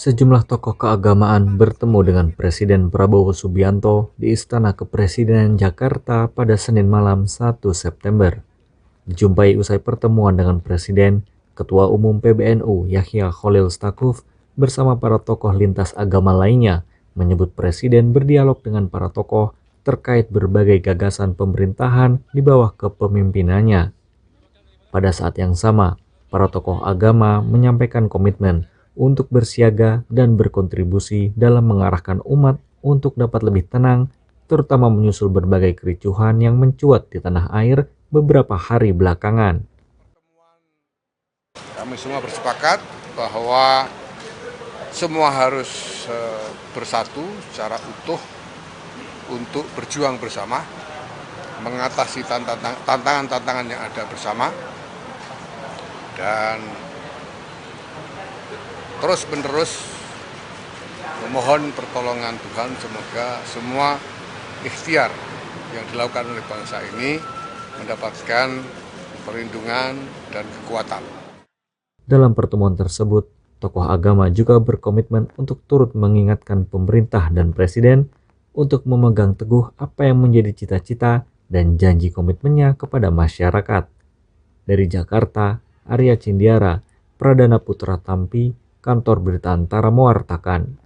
Sejumlah tokoh keagamaan bertemu dengan Presiden Prabowo Subianto di Istana Kepresidenan Jakarta pada Senin malam 1 September. Dijumpai usai pertemuan dengan Presiden, Ketua Umum PBNU Yahya Khalil Stakuf bersama para tokoh lintas agama lainnya menyebut Presiden berdialog dengan para tokoh terkait berbagai gagasan pemerintahan di bawah kepemimpinannya. Pada saat yang sama, para tokoh agama menyampaikan komitmen untuk bersiaga dan berkontribusi dalam mengarahkan umat untuk dapat lebih tenang, terutama menyusul berbagai kericuhan yang mencuat di tanah air beberapa hari belakangan. Kami semua bersepakat bahwa semua harus bersatu secara utuh untuk berjuang bersama, mengatasi tantangan-tantangan yang ada bersama, dan terus-menerus memohon pertolongan Tuhan. Semoga semua ikhtiar yang dilakukan oleh bangsa ini mendapatkan perlindungan dan kekuatan. Dalam pertemuan tersebut, tokoh agama juga berkomitmen untuk turut mengingatkan pemerintah dan presiden untuk memegang teguh apa yang menjadi cita-cita dan janji komitmennya kepada masyarakat. Dari Jakarta, Arya Cindiara, Pradana Putra Tampi, Kantor Berita Antara mewartakan.